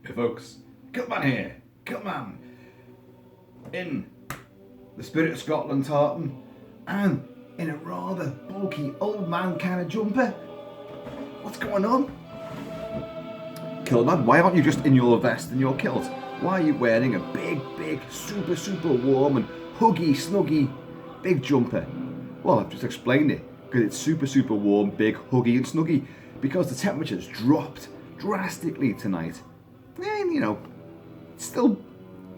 Hey folks, Kilt-Man here, Kilt-Man, in the spirit of Scotland tartan, and in a rather bulky old man kind of jumper. What's going on? Kilt-Man, why aren't you just in your vest and your kilt? Why are you wearing a big, super warm and huggy, snuggy, big jumper? Well, I've just explained it, because it's super warm, big, huggy and snuggy, because the temperature's dropped drastically tonight. And, it's still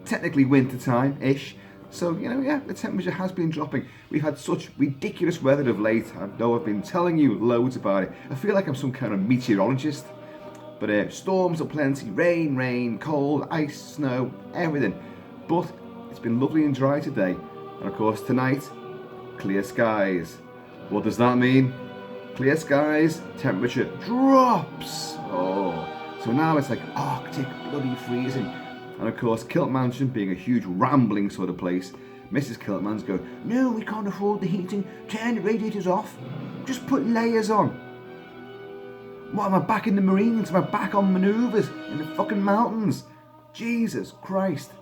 technically winter time-ish. So, the temperature has been dropping. We've had such ridiculous weather of late. I know I've been telling you loads about it. I feel like I'm some kind of meteorologist. But storms are plenty. Rain, cold, ice, snow, everything. But it's been lovely and dry today. And of course tonight, clear skies. What does that mean? Clear skies, temperature drops. Oh. So now it's like Arctic bloody freezing. And of course, Kilt Mansion being a huge rambling sort of place, Mrs. Kilt-Man's going, no, we can't afford the heating, turn the radiators off, just put layers on. What, am I back in the Marines? Am I back on manoeuvres in the fucking mountains? Jesus Christ.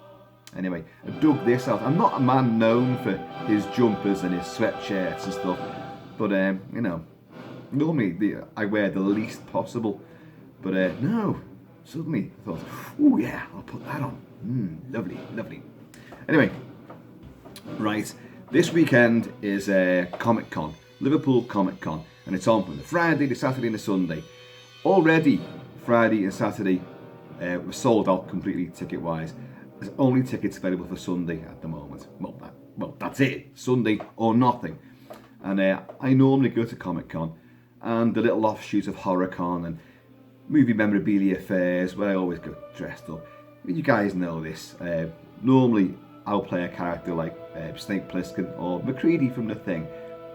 Anyway, I dug this out. I'm not a man known for his jumpers and his sweatshirts and stuff, but normally I wear the least possible. But no, suddenly I thought, oh yeah, I'll put that on. Lovely. Anyway, right, this weekend is Comic-Con, Liverpool Comic-Con, and it's on from the Friday, the Saturday and the Sunday. Already, Friday and Saturday were sold out completely ticket-wise. There's only tickets available for Sunday at the moment. Well, that's it, Sunday or nothing. And I normally go to Comic-Con and the little offshoots of HorrorCon and movie memorabilia fairs where I always go dressed up. You guys know this. Normally I'll play a character like Snake Plissken or McCready from The Thing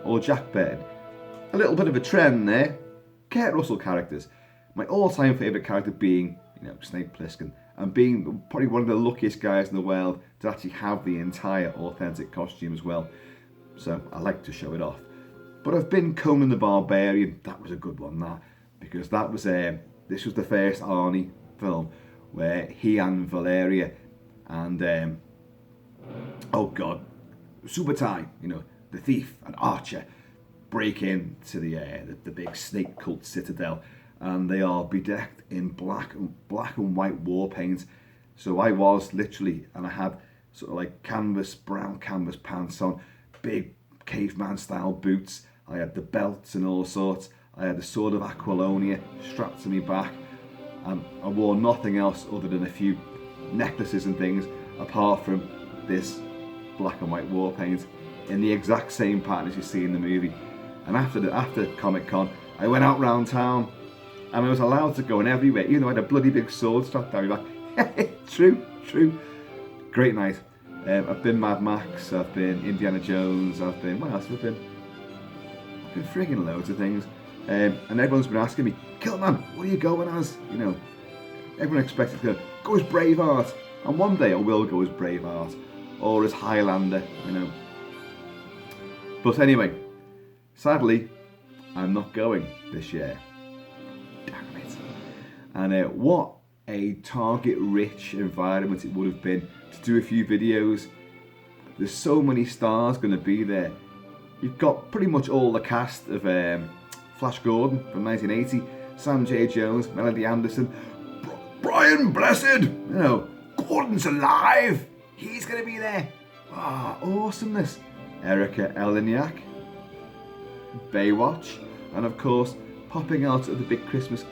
or Jack Burton. A little bit of a trend there. Kurt Russell characters. My all-time favourite character being, Snake Plissken, and being probably one of the luckiest guys in the world to actually have the entire authentic costume as well. So I like to show it off. But I've been Conan the Barbarian. That was a good one, that, because that was this was the first Arnie film where he and Valeria and Subotai, the thief and Archer, break into the big snake cult citadel, and they are bedecked in black and white war paint. So I was literally, and I had sort of like brown canvas pants on, big caveman style boots. I had the belts and all sorts. I had the sword of Aquilonia strapped to my back, and I wore nothing else other than a few necklaces and things apart from this black and white war paint in the exact same pattern as you see in the movie. And after Comic-Con, I went out round town and I was allowed to go in everywhere, even though I had a bloody big sword strapped down my back. True. Great night. I've been Mad Max, I've been Indiana Jones, what else have I been? I've been frigging loads of things. And everyone's been asking me, Kilt-Man, what are you going as? Everyone expects to go as Braveheart. And one day I will go as Braveheart or as Highlander, But anyway, sadly, I'm not going this year. Damn it. And what a target-rich environment it would have been to do a few videos. There's so many stars going to be there. You've got pretty much all the cast of Flash Gordon from 1980, Sam J. Jones, Melody Anderson, Brian Blessed, Gordon's alive, he's going to be there. Awesomeness. Erica Eleniak, Baywatch, and of course, popping out of the big Christmas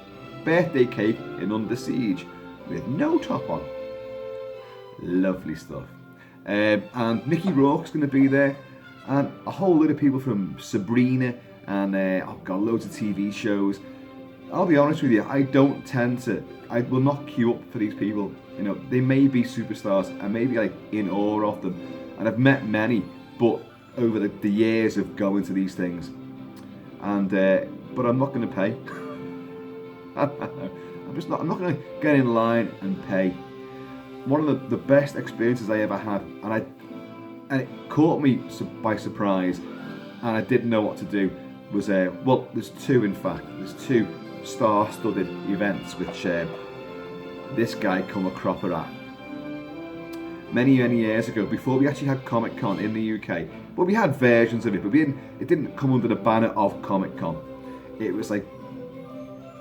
birthday cake in Under Siege with no top on. Lovely stuff. And Mickey Rourke's going to be there, and a whole load of people from Sabrina, and I've got loads of TV shows. I'll be honest with you, I will not queue up for these people. They may be superstars, and maybe like in awe of them, and I've met many, but over the years of going to these things, and but I'm not going to pay. I'm not going to get in line and pay. One of the best experiences I ever had, and it caught me by surprise, and I didn't know what to do, was there's two, in fact. There's two star-studded events which this guy come a cropper at. Many years ago, before we actually had Comic-Con in the UK, but we had versions of it, but it didn't come under the banner of Comic-Con. It was like,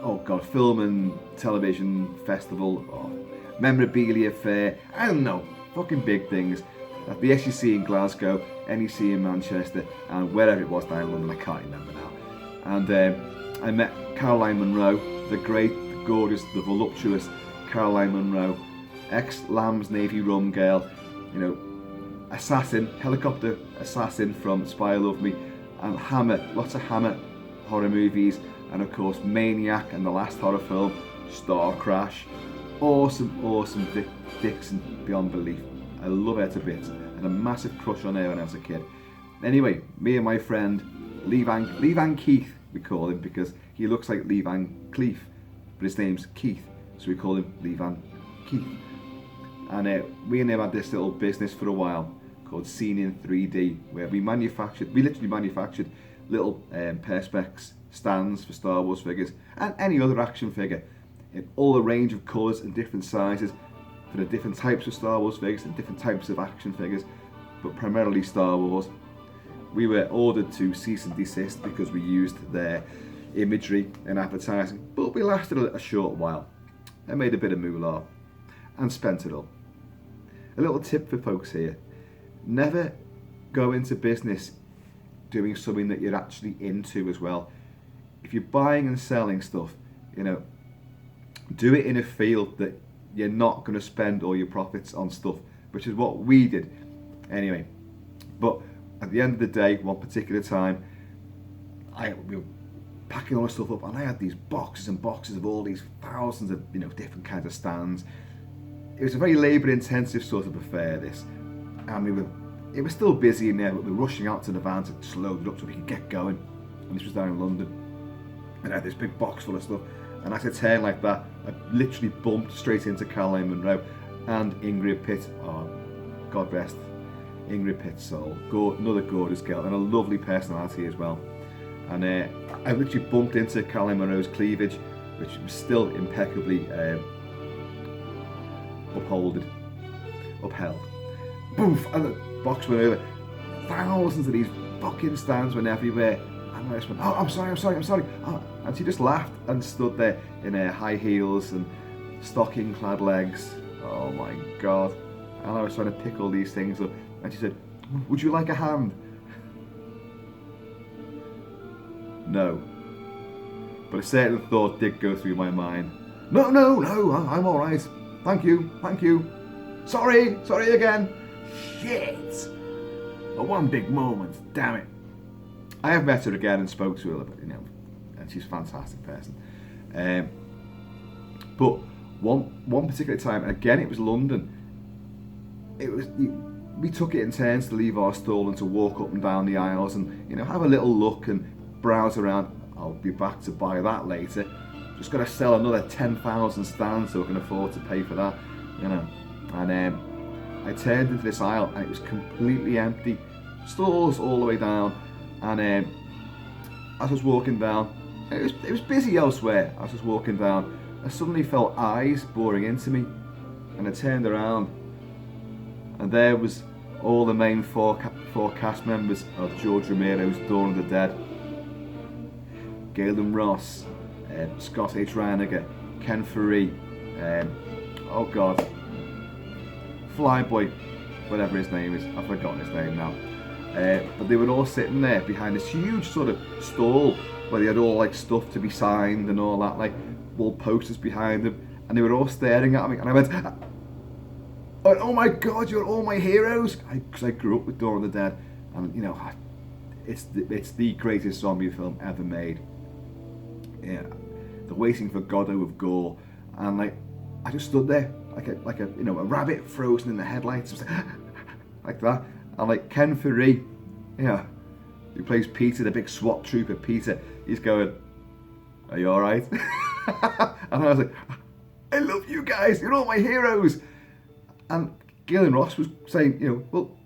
oh god, film and television festival, or memorabilia fair, I don't know, fucking big things. At the SEC in Glasgow, NEC in Manchester, and wherever it was down in London, I can't remember now. And I met Caroline Munro, the great, the gorgeous, the voluptuous Caroline Munro, ex-Lamb's Navy rum girl, you know, assassin, helicopter assassin from Spy Who Loved Me, and Hammer, lots of Hammer horror movies, and of course Maniac and the last horror film, Star Crash. Awesome Dixon beyond belief. I love her to bits. I had a massive crush on her when I was a kid. Anyway, me and my friend Lee Van Keith, we call him, because he looks like Lee Van Cleef, but his name's Keith, so we call him Lee Van Keith. And we and him had this little business for a while called Seen in 3D, where we literally manufactured little perspex stands for Star Wars figures and any other action figure in all a range of colours and different sizes for the different types of Star Wars figures and different types of action figures, but primarily Star Wars. We were ordered to cease and desist because we used their imagery and advertising, but we lasted a short while. I made a bit of moolah and spent it all. A little tip for folks here: never go into business doing something that you're actually into as well. If you're buying and selling stuff, you know, do it in a field that you're not going to spend all your profits on stuff, which is what we did anyway. But at the end of the day, one particular time, we were packing all the stuff up, and I had these boxes and boxes of all these thousands of, you know, different kinds of stands. It was a very labour-intensive sort of affair, this, and it was still busy in there, but we were rushing out to the van to just load it up so we could get going. And this was down in London, and I had this big box full of stuff. And as I turned like that, I literally bumped straight into Caroline Munro and Ingrid Pitt. Oh, God rest Ingrid Pitt's soul. Another gorgeous girl and a lovely personality as well. And I literally bumped into Caroline Munro's cleavage, which was still impeccably upheld. Boof! And the box went over. Thousands of these fucking stands went everywhere. And I just went, oh, I'm sorry. Oh. And she just laughed and stood there in her high heels and stocking-clad legs. Oh my God. And I was trying to pick all these things up. And she said, would you like a hand? No. But a certain thought did go through my mind. No, I'm all right. Thank you. Sorry again. Shit. But one big moment, damn it. I have met her again and spoke to her, but you know, and she's a fantastic person. But one particular time, and again it was London. We took it in turns to leave our stall and to walk up and down the aisles and, you know, have a little look and browse around. I'll be back to buy that later. Just got to sell another 10,000 stands so I can afford to pay for that, you know. And I turned into this aisle and it was completely empty, stalls all the way down. And as I was walking down, it was busy elsewhere. As I was walking down, I suddenly felt eyes boring into me, and I turned around, and there was all the main four cast members of George Romero's Dawn of the Dead. Galen Ross, Scott H. Reiniger, Ken Faree, oh God, Flyboy, whatever his name is, I've forgotten his name now. But they were all sitting there behind this huge sort of stall where they had all like stuff to be signed and all that, like wall posters behind them, and they were all staring at me, and I went, oh my God, you're all my heroes, because I grew up with Dawn of the Dead, and you know, it's the greatest zombie film ever made. Yeah, the Waiting for Godot of gore, and like I just stood there like a you know, a rabbit frozen in the headlights, like that. And like Ken Faree, yeah, who plays Peter, the big SWAT trooper Peter, he's going, are you alright? And I was like, I love you guys, you're all my heroes. And Galen Ross was saying, you know, well,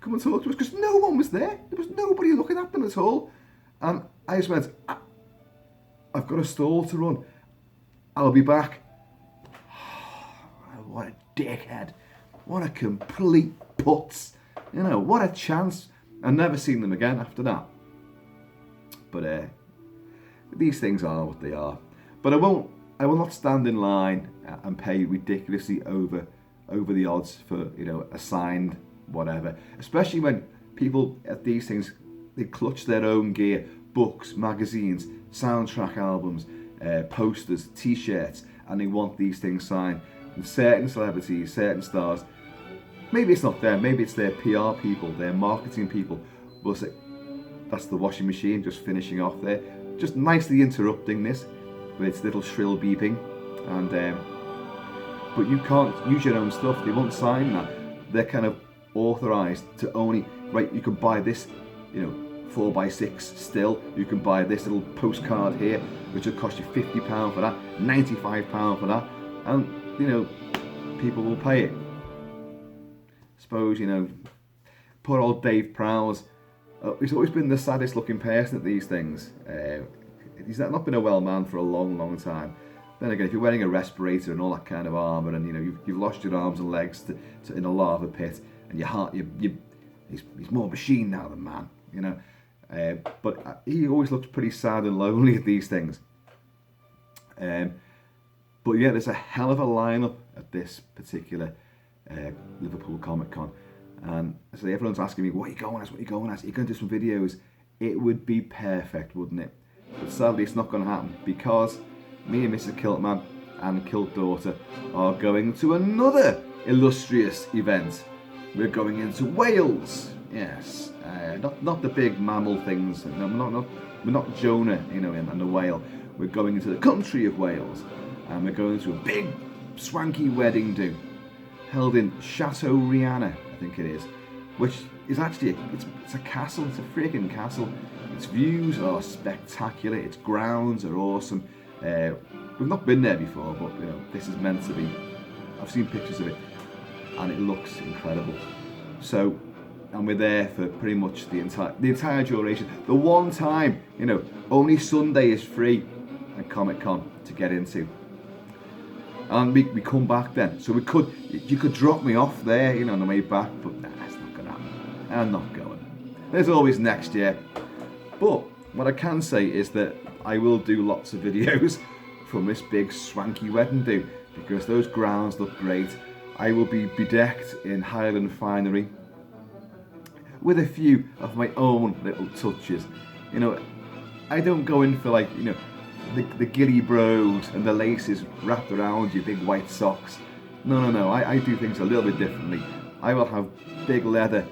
come and talk to us, because no one was there. There was nobody looking at them at all. And I just went, I've got a stall to run. I'll be back. dickhead. What a complete putz. You know, what a chance. I've never seen them again after that. But these things are what they are. But I will not stand in line and pay ridiculously over the odds for, you know, a signed whatever. Especially when people at these things, they clutch their own gear, books, magazines, soundtrack albums, posters, t-shirts, and they want these things signed. And certain celebrities, certain stars, maybe it's not them, maybe it's their PR people, their marketing people, will say, that's the washing machine just finishing off there, just nicely interrupting this with its little shrill beeping. And but you can't use your own stuff, they won't sign that. They're kind of authorised to only, right, you can buy this, you know, 4x6 still, you can buy this little postcard here, which will cost you £50 for that, £95 for that, and, you know, people will pay it. Suppose, you know, poor old Dave Prowse, he's always been the saddest looking person at these things. He's not been a well man for a long, long time. Then again, if you're wearing a respirator and all that kind of armour, and you know you've lost your arms and legs to in a lava pit, and your heart, he's more machine now than man, you know. But he always looks pretty sad and lonely at these things. But yeah, there's a hell of a lineup at this particular Liverpool Comic-Con, and so everyone's asking me, what are you going as? What are you going as? Are you going to do some videos? It would be perfect, wouldn't it? But sadly, it's not going to happen because me and Mrs. Kilt-Man and Kilt daughter are going to another illustrious event. We're going into Wales. Yes, not the big mammal things. No, we're not Jonah, you know, and the whale. We're going into the country of Wales, and we're going to a big, swanky wedding do, held in Chateau Rihanna, I think it is, which is actually it's a castle. It's a freaking castle. Its views are spectacular. Its grounds are awesome. We've not been there before, but you know, this is meant to be. I've seen pictures of it, and it looks incredible. So. And we're there for pretty much the entire duration. The one time, you know, only Sunday is free at Comic-Con to get into. And we come back then. So you could drop me off there, you know, on the way back, but nah, that's not gonna happen. I'm not going. There's always next year. But what I can say is that I will do lots of videos from this big swanky wedding do, because those grounds look great. I will be bedecked in Highland finery, with a few of my own little touches. You know, I don't go in for, like, you know, the ghillie bros and the laces wrapped around your big white socks. No, I do things a little bit differently. I will have big leather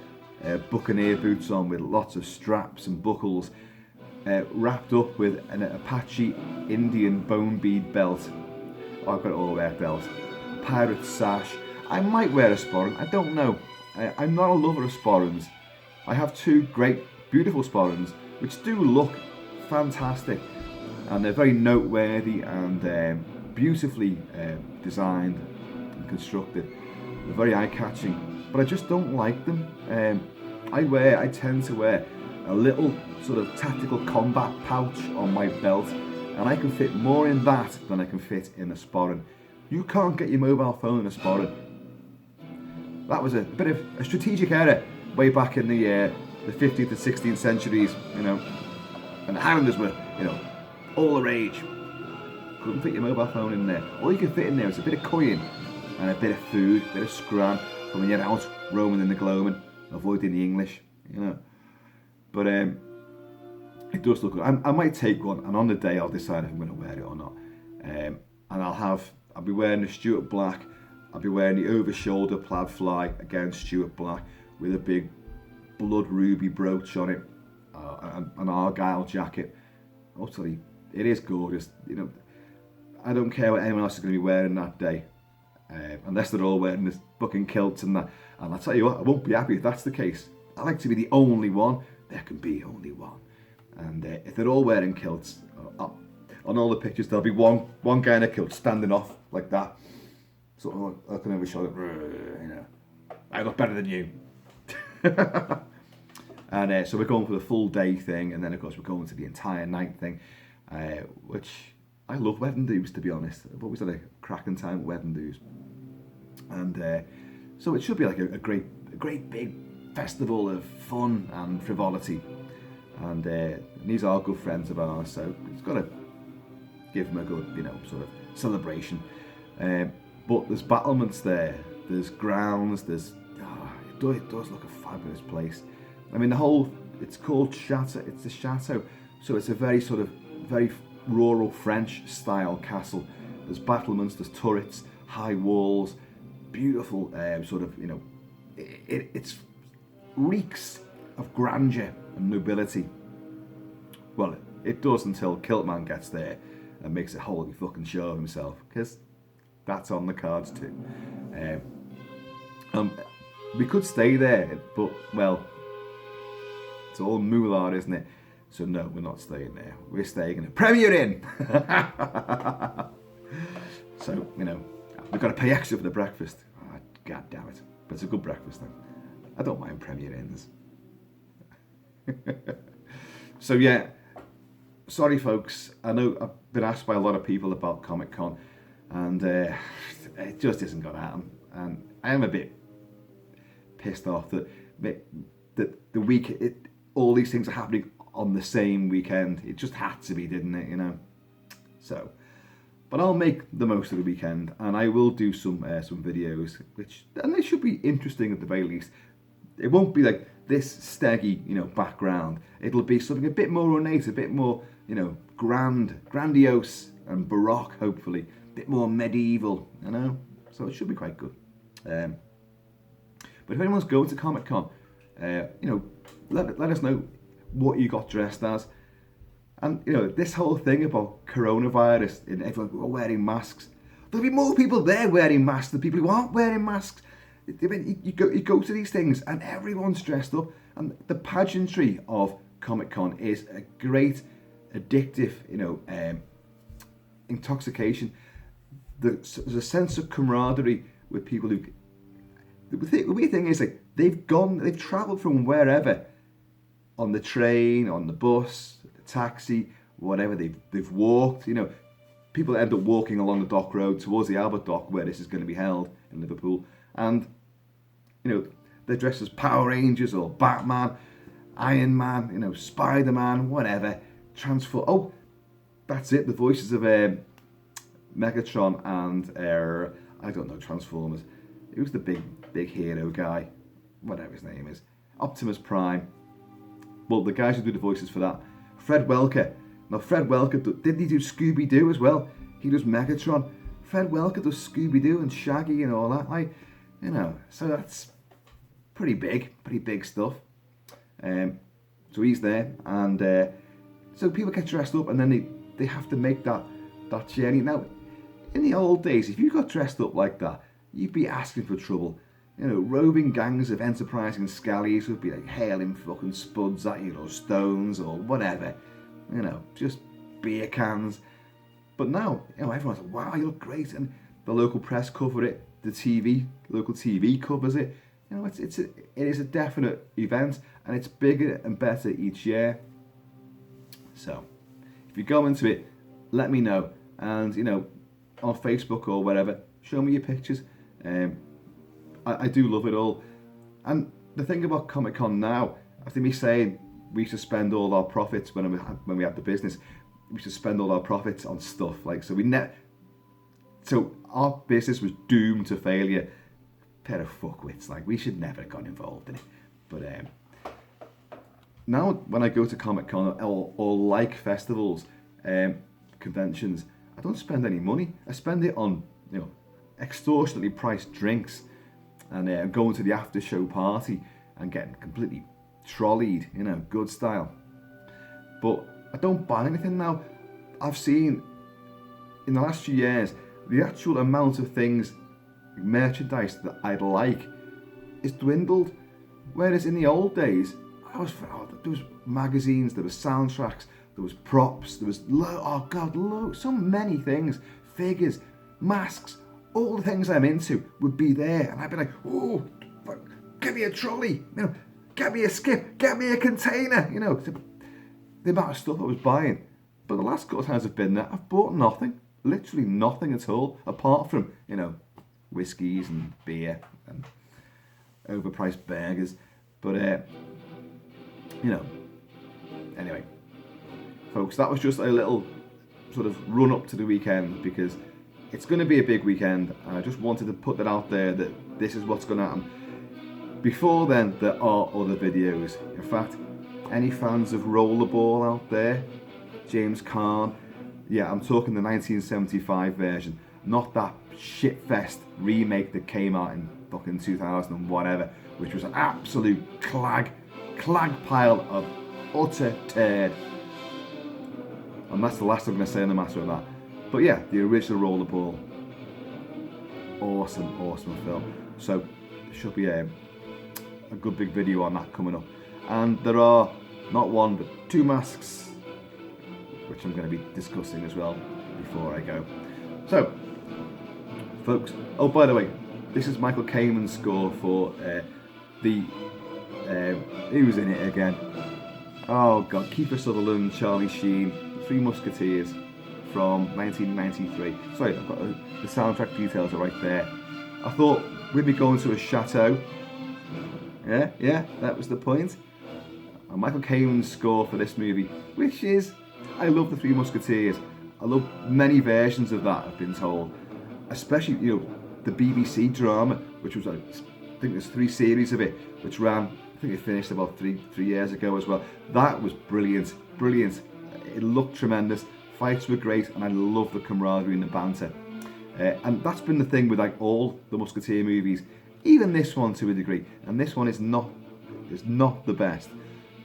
buccaneer boots on with lots of straps and buckles, wrapped up with an Apache Indian bone bead belt. Oh, I've got an all-wear belt. Pirate sash. I might wear a sporran, I don't know. I'm not a lover of sporrans. I have two great, beautiful sporrans, which do look fantastic, and they're very noteworthy and beautifully designed and constructed. They're very eye-catching, but I just don't like them. I tend to wear a little sort of tactical combat pouch on my belt, and I can fit more in that than I can fit in a sporran. You can't get your mobile phone in a sporran. That was a bit of a strategic error way back in the 15th and 16th centuries, you know, and the Highlanders were, you know, all the rage. Couldn't fit your mobile phone in there. All you can fit in there is a bit of coin and a bit of food, a bit of scran for when you're out roaming in the gloaming, avoiding the English, you know. But it does look good. I might take one, and on the day I'll decide if I'm going to wear it or not. And I'll be wearing the Stuart Black. I'll be wearing the over-shoulder plaid fly, again Stuart Black, with a big blood ruby brooch on it, an Argyle jacket. Utterly, it is gorgeous. You know, I don't care what anyone else is going to be wearing that day, unless they're all wearing this fucking kilts and that. And I'll tell you what, I won't be happy if that's the case. I like to be the only one. There can be only one. And if they're all wearing kilts, on all the pictures there'll be one guy in a kilt standing off like that, sort of looking over his shoulder. You know, I look better than you. And so we're going for the full day thing, and then of course we're going to the entire night thing, which I love wedding do's, to be honest. I've always had a cracking time at wedding do's. And so it should be like a great big festival of fun and frivolity. And these are good friends of ours, so it's got to give them a good, sort of celebration. But there's battlements there, there's grounds, it does look a fabulous place. I mean, it's called Chateau, it's a chateau, so it's a very rural French style castle. There's battlements, there's turrets, high walls, beautiful it's reeks of grandeur and nobility. Well, it does until Kilt-Man gets there and makes a holy fucking show of himself, because that's on the cards too. We could stay there, but, well, it's all moolah, isn't it? So no, we're not staying there. We're staying in a Premier Inn. So, we've got to pay extra for the breakfast. Oh, God damn it. But it's a good breakfast then. I don't mind Premier Inns. So yeah, sorry folks. I know I've been asked by a lot of people about Comic-Con, and it just isn't going to happen. And I am a bit pissed off that the week, all these things are happening on the same weekend. It just had to be, didn't it? So, but I'll make the most of the weekend, and I will do some videos, and they should be interesting at the very least. It won't be like this steggy, background. It'll be something a bit more ornate, a bit more, grandiose and baroque, hopefully, a bit more medieval, So it should be quite good. But if anyone's going to Comic-Con, let us know what you got dressed as. And, this whole thing about coronavirus and everyone wearing masks, there'll be more people there wearing masks than people who aren't wearing masks. You go to these things and everyone's dressed up, and the pageantry of Comic-Con is a great addictive, intoxication. There's a sense of camaraderie with people who. The weird thing is, like, they've travelled from wherever, on the train, on the bus, the taxi, whatever. They've walked. People end up walking along the dock road towards the Albert Dock where this is going to be held in Liverpool, and they're dressed as Power Rangers or Batman, Iron Man, Spider-Man, whatever. Oh, that's it. The voices of Megatron and I don't know, Transformers. Who's the big hero guy? Whatever his name is. Optimus Prime. Well, the guys who do the voices for that. Fred Welker. Now, Fred Welker, didn't he do Scooby-Doo as well? He does Megatron. Fred Welker does Scooby-Doo and Shaggy and all that. So that's pretty big stuff. So he's there, and so people get dressed up, and then they have to make that journey. Now, in the old days, if you got dressed up like that, you'd be asking for trouble. Roving gangs of enterprising scallies would be like hailing fucking spuds at you, or stones, or whatever. Just beer cans. But now, everyone's like, wow, you look great, and the local press cover it, the local TV covers it. It is a definite event, and it's bigger and better each year. So, if you go into it, let me know, and on Facebook or wherever, show me your pictures. I do love it all. And the thing about Comic-Con now, after me saying we used to spend all our profits when we had the business, we used to spend all our profits on stuff so our business was doomed to failure. Pair of fuckwits, we should never have got involved in it. But now when I go to Comic-Con or like festivals, conventions, I don't spend any money. I spend it on extortionately priced drinks, and going to the after show party and getting completely trolleyed, good style. But I don't buy anything now. I've seen in the last few years the actual amount of things, merchandise that I'd like, is dwindled. Whereas in the old days, there was magazines, there was soundtracks, there was props, there was so many things, figures, masks. All the things I'm into would be there, and I'd be like, oh, get me a trolley, get me a skip, get me a container, the amount of stuff I was buying. But the last couple of times I've been there, I've bought nothing, literally nothing at all, apart from, whiskies and beer and overpriced burgers. But you know, anyway, folks, that was just a little sort of run up to the weekend, because it's going to be a big weekend, and I just wanted to put that out there that this is what's going to happen. Before then, there are other videos. In fact, any fans of Rollerball out there, James Caan, yeah, I'm talking the 1975 version, not that shitfest remake that came out in fucking 2000 and whatever, which was an absolute clag pile of utter turd. And that's the last I'm going to say on the matter of that. But yeah, the original Rollerball, awesome film. So there should be a good big video on that coming up. And there are not one but two masks, which I'm going to be discussing as well before I go. So, folks, oh, by the way, this is Michael Kamen's score for who's in it again? Oh God, Kiefer Sutherland, Charlie Sheen, Three Musketeers from 1993. Sorry, I've got the soundtrack details are right there. I thought we'd be going to a chateau. Yeah, that was the point. And Michael Kamen's score for this movie, which is, I love the Three Musketeers. I love many versions of that, I've been told. Especially, you know, the BBC drama, which was, I think there's 3 series of it, which ran, I think it finished about three years ago as well. That was brilliant. It looked tremendous. Fights were great, and I love the camaraderie and the banter. And that's been the thing with like all the Musketeer movies, even this one to a degree. And this one is not the best.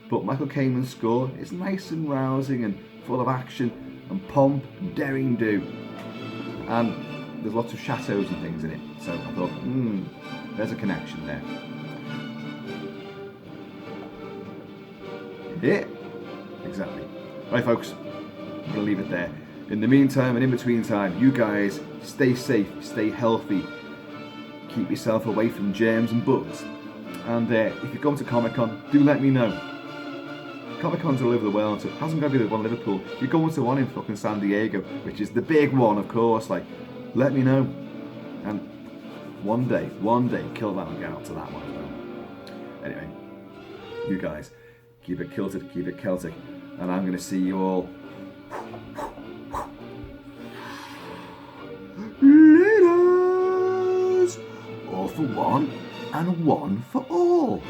But Michael Kamen's score is nice and rousing and full of action and pomp and daring do. And there's lots of chateaus and things in it. So I thought, there's a connection there. Yeah, exactly. Right, folks, I'm going to leave it there. In the meantime and in between time, you guys stay safe, stay healthy, keep yourself away from germs and bugs. And if you're going to Comic-Con, do let me know. Comic-Cons are all over the world, so it hasn't got to be the one in Liverpool. If you're going to one in fucking San Diego, which is the big one, of course, like, let me know. And one day, Kilt-Man will get out to that one. Anyway, you guys, keep it kilted, keep it Celtic, and I'm going to see you all later. All for one and one for all.